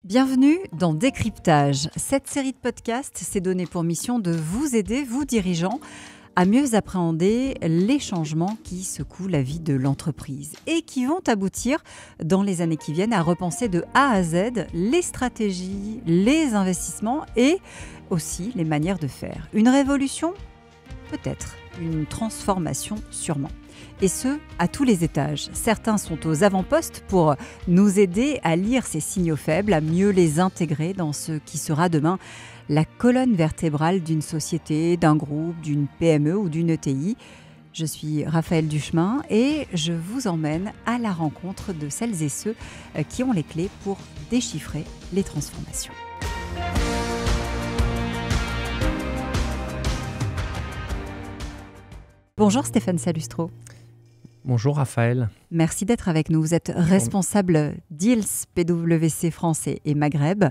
Bienvenue dans Décryptage. Cette série de podcasts s'est donnée pour mission de vous aider, vous dirigeants, à mieux appréhender les changements qui secouent la vie de l'entreprise et qui vont aboutir, dans les années qui viennent, à repenser de A à Z les stratégies, les investissements et aussi les manières de faire. Une révolution ? Peut-être. Une transformation ? Sûrement. Et ce, à tous les étages. Certains sont aux avant-postes pour nous aider à lire ces signaux faibles, à mieux les intégrer dans ce qui sera demain la colonne vertébrale d'une société, d'un groupe, d'une PME ou d'une ETI. Je suis Raphaël Duchemin et je vous emmène à la rencontre de celles et ceux qui ont les clés pour déchiffrer les transformations. Bonjour Stéphane Salustro. Bonjour Raphaël. Merci d'être avec nous. Vous êtes responsable d'ILS, PwC France et Maghreb.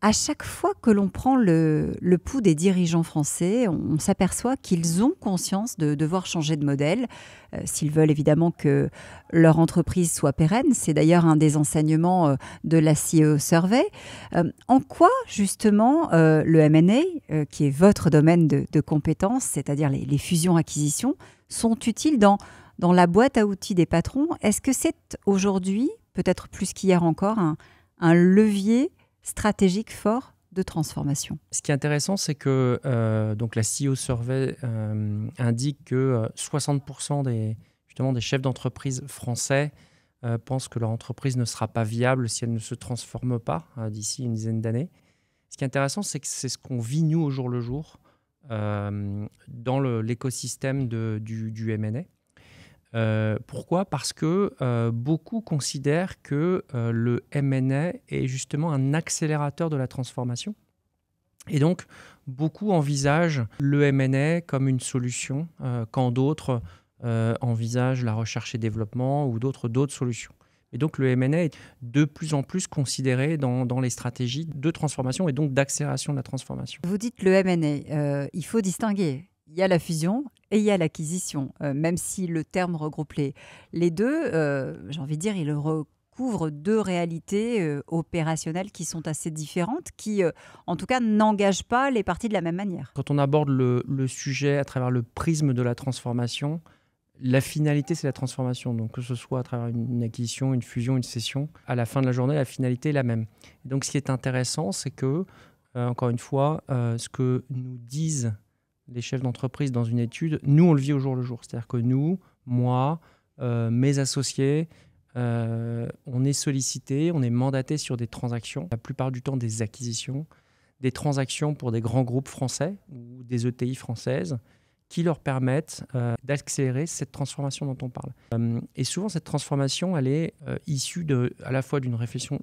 À chaque fois que l'on prend le pouls des dirigeants français, on s'aperçoit qu'ils ont conscience de devoir changer de modèle, s'ils veulent évidemment que leur entreprise soit pérenne. C'est d'ailleurs un des enseignements de la CEO Survey. En quoi, justement, le M&A, qui est votre domaine de compétences, c'est-à-dire les fusions-acquisitions, sont utiles dans la boîte à outils des patrons? Est-ce que c'est aujourd'hui, peut-être plus qu'hier encore, un levier stratégique fort de transformation? Ce qui est intéressant, c'est que donc la CEO Survey indique que 60% des chefs d'entreprise français pensent que leur entreprise ne sera pas viable si elle ne se transforme pas d'ici une dizaine d'années. Ce qui est intéressant, c'est que c'est ce qu'on vit nous au jour le jour dans l'écosystème du M&A. Pourquoi ? Parce que beaucoup considèrent que le M&A est justement un accélérateur de la transformation. Et donc, beaucoup envisagent le M&A comme une solution, quand d'autres envisagent la recherche et développement ou d'autres solutions. Et donc, le M&A est de plus en plus considéré dans les stratégies de transformation et donc d'accélération de la transformation. Vous dites le M&A, il faut distinguer. Il y a la fusion et il y a l'acquisition. Même si le terme regroupe les deux, j'ai envie de dire, il recouvre deux réalités opérationnelles qui sont assez différentes, qui, en tout cas, n'engagent pas les parties de la même manière. Quand on aborde le sujet à travers le prisme de la transformation, la finalité, c'est la transformation. Donc, que ce soit à travers une acquisition, une fusion, une cession, à la fin de la journée, la finalité est la même. Et donc, ce qui est intéressant, c'est que, encore une fois, ce que nous disent les chefs d'entreprise dans une étude, nous, on le vit au jour le jour. C'est-à-dire que nous, moi, mes associés, on est sollicités, on est mandatés sur des transactions, la plupart du temps des acquisitions, des transactions pour des grands groupes français ou des ETI françaises qui leur permettent d'accélérer cette transformation dont on parle. Et souvent, cette transformation, elle est issue à la fois d'une réflexion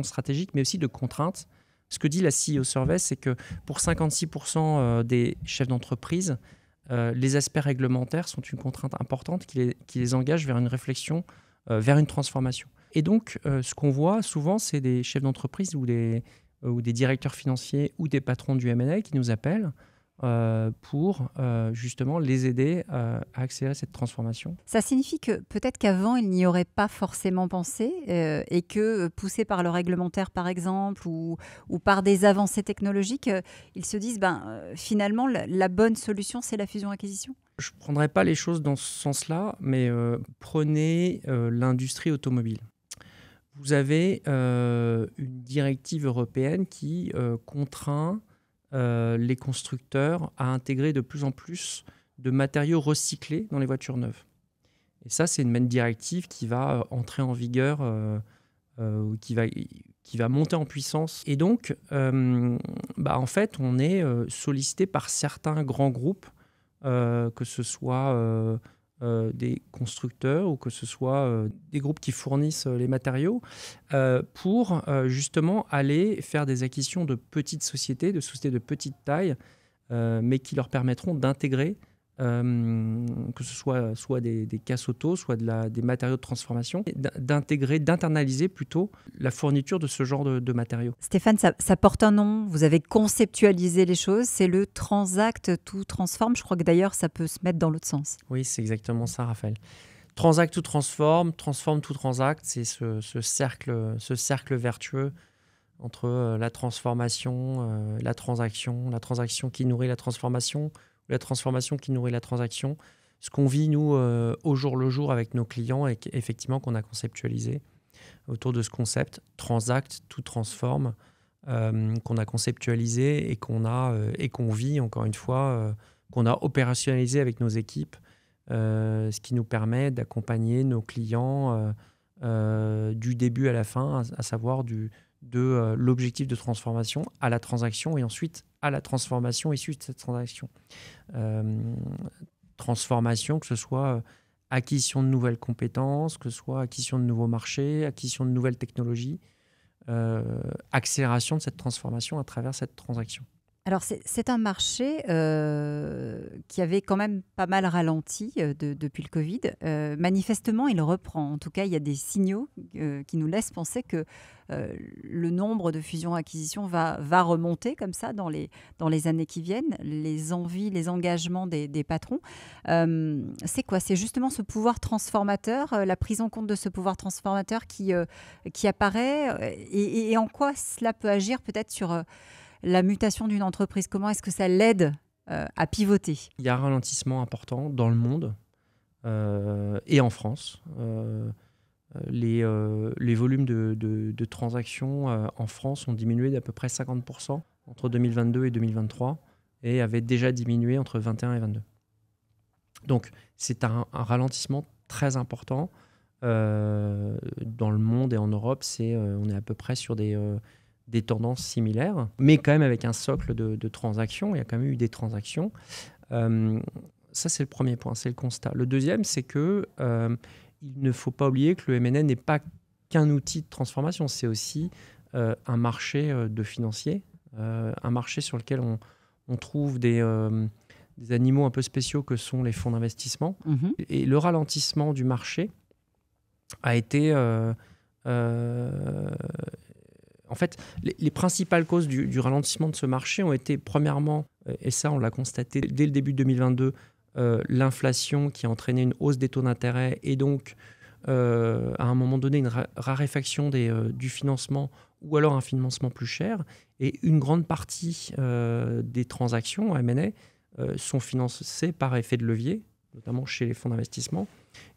stratégique, mais aussi de contraintes. Ce que dit la CEO Survey, c'est que pour 56% des chefs d'entreprise, les aspects réglementaires sont une contrainte importante qui les engage vers une réflexion, vers une transformation. Et donc, ce qu'on voit souvent, c'est des chefs d'entreprise ou des directeurs financiers ou des patrons du M&A qui nous appellent pour justement les aider à accélérer cette transformation. Ça signifie que peut-être qu'avant, ils n'y auraient pas forcément pensé et que, poussés par le réglementaire par exemple ou par des avancées technologiques, ils se disent finalement la bonne solution, c'est la fusion-acquisition. Je ne prendrai pas les choses dans ce sens-là, mais prenez l'industrie automobile. Vous avez une directive européenne qui contraint les constructeurs à intégrer de plus en plus de matériaux recyclés dans les voitures neuves. Et ça, c'est une même directive qui va entrer en vigueur, qui va monter en puissance. Et donc, en fait, on est sollicité par certains grands groupes, que ce soit des constructeurs ou que ce soit des groupes qui fournissent les matériaux, pour justement aller faire des acquisitions de petites sociétés, de sociétés de petite taille, mais qui leur permettront d'intégrer, que ce soit des casses auto, soit des matériaux de transformation, d'internaliser plutôt la fourniture de ce genre de matériaux. Stéphane, ça porte un nom, vous avez conceptualisé les choses, c'est le Transact to Transform. Je crois que d'ailleurs ça peut se mettre dans l'autre sens. Oui, c'est exactement ça, Raphaël. Transact to Transform, Transform to Transact, c'est ce cercle vertueux entre la transformation, la transaction qui nourrit la transformation, ou la transformation qui nourrit la transaction. Ce qu'on vit, nous, au jour le jour avec nos clients et effectivement qu'on a conceptualisé autour de ce concept, Transact, tout transforme, qu'on a conceptualisé et qu'on vit, encore une fois, qu'on a opérationnalisé avec nos équipes, ce qui nous permet d'accompagner nos clients du début à la fin, à savoir de l'objectif de transformation à la transaction et ensuite à la transformation issue de cette transaction. Transformation, que ce soit acquisition de nouvelles compétences, que ce soit acquisition de nouveaux marchés, acquisition de nouvelles technologies, accélération de cette transformation à travers cette transaction. Alors, c'est un marché qui avait quand même pas mal ralenti depuis le Covid. Manifestement, il reprend. En tout cas, il y a des signaux qui nous laissent penser que le nombre de fusions-acquisitions va remonter comme ça dans les années qui viennent. Les envies, les engagements des patrons. C'est quoi? C'est justement ce pouvoir transformateur, la prise en compte de ce pouvoir transformateur qui apparaît et en quoi cela peut agir peut-être sur la mutation d'une entreprise. Comment est-ce que ça l'aide à pivoter? Il y a un ralentissement important dans le monde et en France. Les volumes de transactions en France ont diminué d'à peu près 50% entre 2022 et 2023 et avaient déjà diminué entre 21 et 22. Donc, c'est un ralentissement très important dans le monde et en Europe. On est à peu près sur des tendances similaires, mais quand même avec un socle de transactions. Il y a quand même eu des transactions. Ça, c'est le premier point, c'est le constat. Le deuxième, c'est que il ne faut pas oublier que le M&A n'est pas qu'un outil de transformation, c'est aussi un marché de financiers, un marché sur lequel on trouve des animaux un peu spéciaux que sont les fonds d'investissement. Mmh. Et le ralentissement du marché a été... En fait, les principales causes du ralentissement de ce marché ont été, premièrement, et ça on l'a constaté dès le début de 2022, l'inflation qui a entraîné une hausse des taux d'intérêt et donc, à un moment donné, une raréfaction du financement ou alors un financement plus cher. Et une grande partie des transactions M&A sont financées par effet de levier, notamment chez les fonds d'investissement.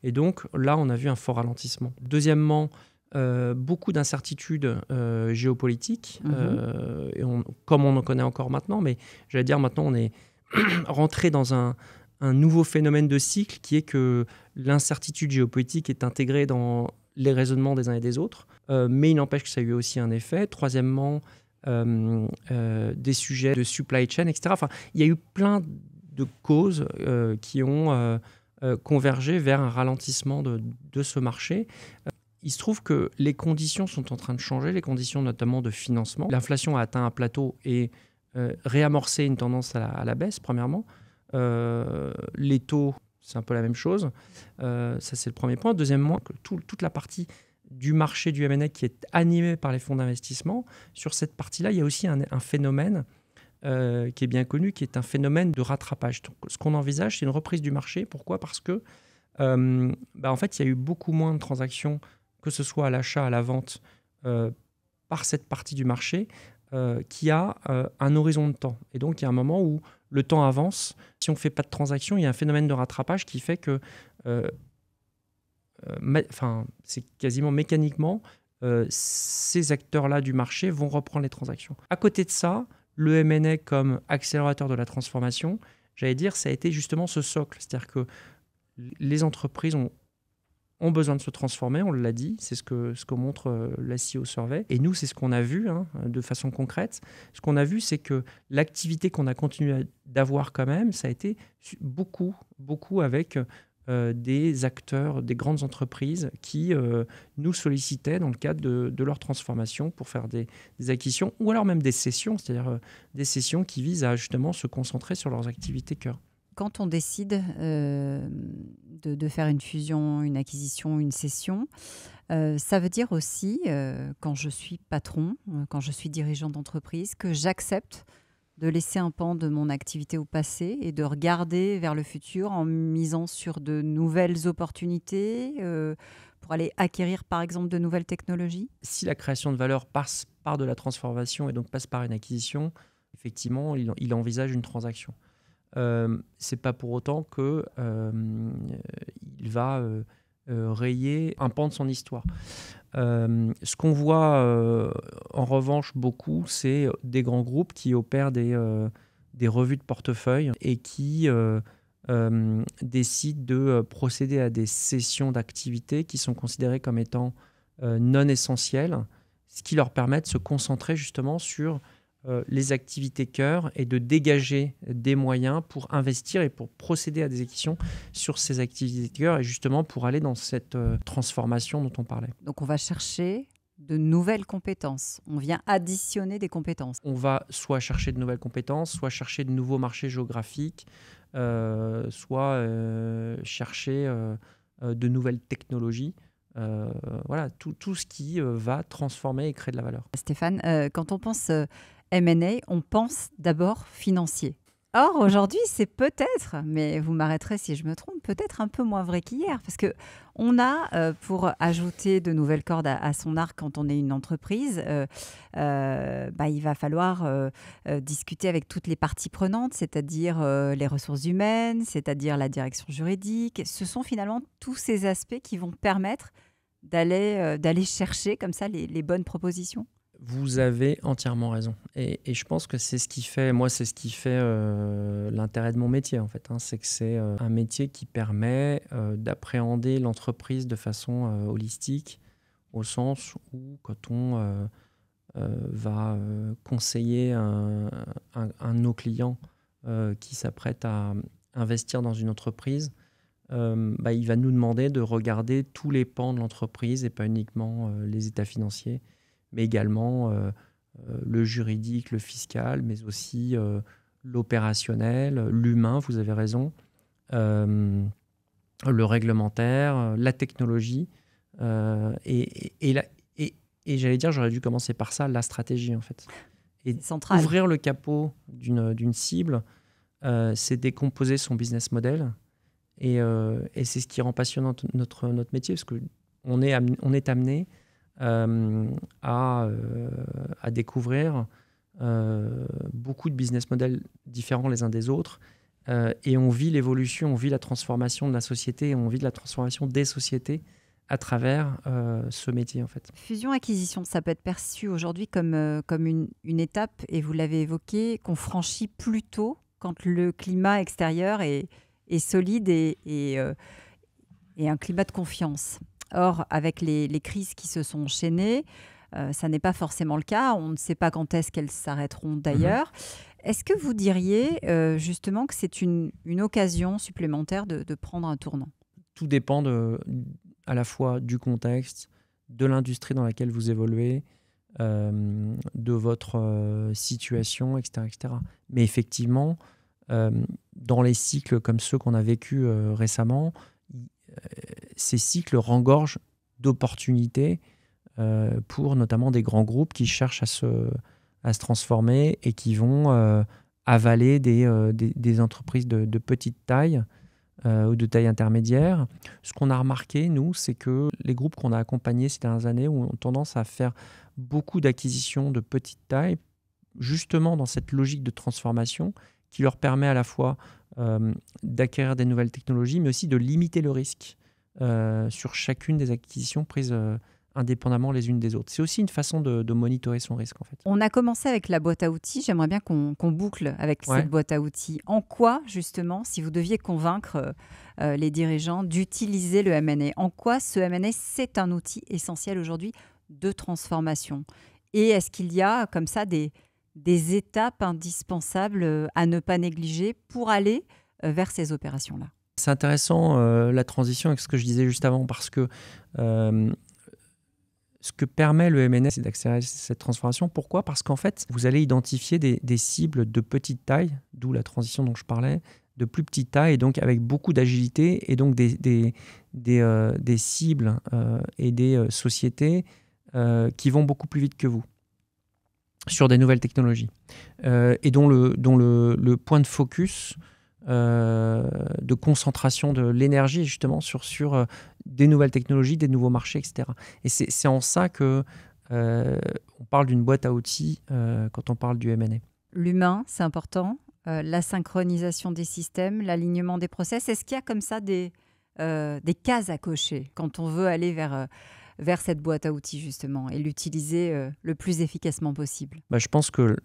Et donc là, on a vu un fort ralentissement. Deuxièmement, beaucoup d'incertitudes géopolitiques, comme on en connaît encore maintenant, mais j'allais dire maintenant on est rentré dans un nouveau phénomène de cycle qui est que l'incertitude géopolitique est intégrée dans les raisonnements des uns et des autres, mais il n'empêche que ça a eu aussi un effet. Troisièmement, des sujets de supply chain, etc. Enfin, il y a eu plein de causes qui ont convergé vers un ralentissement de ce marché. Il se trouve que les conditions sont en train de changer, les conditions notamment de financement. L'inflation a atteint un plateau et réamorcé une tendance à la baisse, premièrement. Les taux, c'est un peu la même chose. Ça, c'est le premier point. Deuxièmement, toute la partie du marché du M&A qui est animée par les fonds d'investissement, sur cette partie-là, il y a aussi un phénomène qui est bien connu, qui est un phénomène de rattrapage. Donc, ce qu'on envisage, c'est une reprise du marché. Pourquoi ? Parce que, en fait, il y a eu beaucoup moins de transactions, que ce soit à l'achat, à la vente, par cette partie du marché, qui a un horizon de temps. Et donc, il y a un moment où le temps avance. Si on ne fait pas de transaction, il y a un phénomène de rattrapage qui fait que, c'est quasiment mécaniquement, ces acteurs-là du marché vont reprendre les transactions. À côté de ça, le M&A comme accélérateur de la transformation, j'allais dire, ça a été justement ce socle. C'est-à-dire que les entreprises ont besoin de se transformer, on l'a dit, c'est ce que montre la CEO Survey. Et nous, c'est ce qu'on a vu de façon concrète. Ce qu'on a vu, c'est que l'activité qu'on a continué d'avoir quand même, ça a été beaucoup avec des acteurs, des grandes entreprises qui nous sollicitaient dans le cadre de leur transformation pour faire des acquisitions ou alors même des cessions, c'est-à-dire des cessions qui visent à justement se concentrer sur leurs activités cœur. Quand on décide de faire une fusion, une acquisition, une cession, ça veut dire aussi, quand je suis patron, quand je suis dirigeant d'entreprise, que j'accepte de laisser un pan de mon activité au passé et de regarder vers le futur en misant sur de nouvelles opportunités pour aller acquérir, par exemple, de nouvelles technologies? Si la création de valeur passe par de la transformation et donc passe par une acquisition, effectivement, il envisage une transaction. C'est pas pour autant que il va rayer un pan de son histoire. Ce qu'on voit en revanche beaucoup, c'est des grands groupes qui opèrent des revues de portefeuille et qui décident de procéder à des cessions d'activités qui sont considérées comme étant non essentielles, ce qui leur permet de se concentrer justement sur les activités cœur et de dégager des moyens pour investir et pour procéder à des acquisitions sur ces activités cœur et justement pour aller dans cette transformation dont on parlait. Donc on va chercher de nouvelles compétences. On vient additionner des compétences. On va soit chercher de nouvelles compétences, soit chercher de nouveaux marchés géographiques, soit chercher de nouvelles technologies. Voilà, tout ce qui va transformer et créer de la valeur. Stéphane, quand on pense M&A, on pense d'abord financier. Or, aujourd'hui, c'est peut-être, mais vous m'arrêterez si je me trompe, peut-être un peu moins vrai qu'hier, parce qu'on a, pour ajouter de nouvelles cordes à son arc quand on est une entreprise, il va falloir discuter avec toutes les parties prenantes, c'est-à-dire les ressources humaines, c'est-à-dire la direction juridique. Ce sont finalement tous ces aspects qui vont permettre d'aller chercher comme ça les bonnes propositions. Vous avez entièrement raison. Et je pense que c'est ce qui fait, l'intérêt de mon métier, en fait. C'est que c'est un métier qui permet d'appréhender l'entreprise de façon holistique, au sens où quand on va conseiller un de nos clients qui s'apprête à investir dans une entreprise, il va nous demander de regarder tous les pans de l'entreprise et pas uniquement les états financiers, mais également le juridique, le fiscal, mais aussi l'opérationnel, l'humain, vous avez raison, le réglementaire, la technologie, et j'allais dire, j'aurais dû commencer par ça, la stratégie en fait. Et ouvrir le capot d'une cible, c'est décomposer son business model, et c'est ce qui rend passionnant notre métier, parce qu'on est amené à découvrir beaucoup de business models différents les uns des autres, et on vit l'évolution, on vit la transformation de la société, on vit de la transformation des sociétés à travers ce métier en fait. Fusion-acquisition, ça peut être perçu aujourd'hui comme une étape, et vous l'avez évoqué, qu'on franchit plus tôt quand le climat extérieur est solide et un climat de confiance. Or, avec les crises qui se sont enchaînées, ça n'est pas forcément le cas. On ne sait pas quand est-ce qu'elles s'arrêteront d'ailleurs. Est-ce que vous diriez justement que c'est une occasion supplémentaire de prendre un tournant ? Tout dépend à la fois du contexte, de l'industrie dans laquelle vous évoluez, de votre situation, etc., etc. Mais effectivement, dans les cycles comme ceux qu'on a vécus récemment, ces cycles regorgent d'opportunités pour notamment des grands groupes qui cherchent à se transformer et qui vont avaler des entreprises de petite taille ou de taille intermédiaire. Ce qu'on a remarqué, nous, c'est que les groupes qu'on a accompagnés ces dernières années ont tendance à faire beaucoup d'acquisitions de petite taille, justement dans cette logique de transformation qui leur permet à la fois d'acquérir des nouvelles technologies, mais aussi de limiter le risque sur chacune des acquisitions prises indépendamment les unes des autres. C'est aussi une façon de monitorer son risque, en fait. On a commencé avec la boîte à outils. J'aimerais bien qu'on boucle avec cette boîte à outils. En quoi, justement, si vous deviez convaincre les dirigeants d'utiliser le M&A, en quoi ce M&A, c'est un outil essentiel aujourd'hui de transformation ? Et est-ce qu'il y a, comme ça, des étapes indispensables à ne pas négliger pour aller vers ces opérations-là ? C'est intéressant la transition avec ce que je disais juste avant, parce que ce que permet le M&A, c'est d'accélérer cette transformation. Pourquoi ? Parce qu'en fait, vous allez identifier des cibles de petite taille, d'où la transition dont je parlais, de plus petite taille, et donc avec beaucoup d'agilité, et donc des cibles et des sociétés qui vont beaucoup plus vite que vous sur des nouvelles technologies, et dont le point de focus de concentration de l'énergie justement sur des nouvelles technologies, des nouveaux marchés, etc. Et c'est en ça que on parle d'une boîte à outils quand on parle du M&A. L'humain, c'est important. La synchronisation des systèmes, l'alignement des process. Est-ce qu'il y a comme ça des cases à cocher quand on veut aller vers cette boîte à outils justement et l'utiliser le plus efficacement possible? Je pense que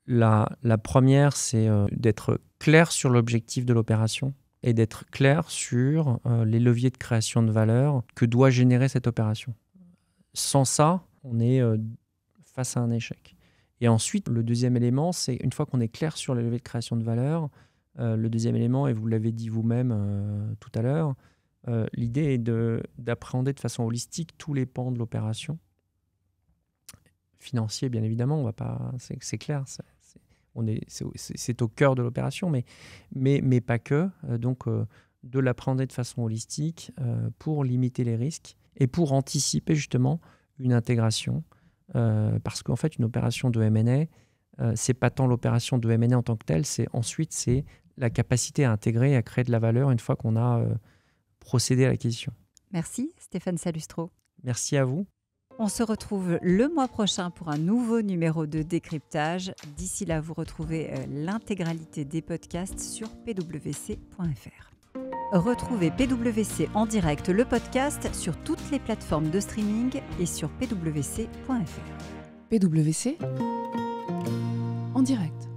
la première, c'est d'être clair sur l'objectif de l'opération et d'être clair sur les leviers de création de valeur que doit générer cette opération. Sans ça, on est face à un échec. Et ensuite, le deuxième élément, c'est une fois qu'on est clair sur les leviers de création de valeur, le deuxième élément, et vous l'avez dit vous-même tout à l'heure, l'idée est d'appréhender de façon holistique tous les pans de l'opération. Financier, bien évidemment, on va pas, c'est clair, c'est au cœur de l'opération, mais pas que. Donc, de l'appréhender de façon holistique pour limiter les risques et pour anticiper justement une intégration. Parce qu'en fait, une opération de M&A, c'est pas tant l'opération de M&A en tant que telle, c'est la capacité à intégrer et à créer de la valeur une fois qu'on a procédé à l'acquisition. Merci Stéphane Salustro. Merci à vous. On se retrouve le mois prochain pour un nouveau numéro de décryptage. D'ici là, vous retrouvez l'intégralité des podcasts sur pwc.fr. Retrouvez PwC en direct, le podcast, sur toutes les plateformes de streaming et sur pwc.fr. PwC en direct.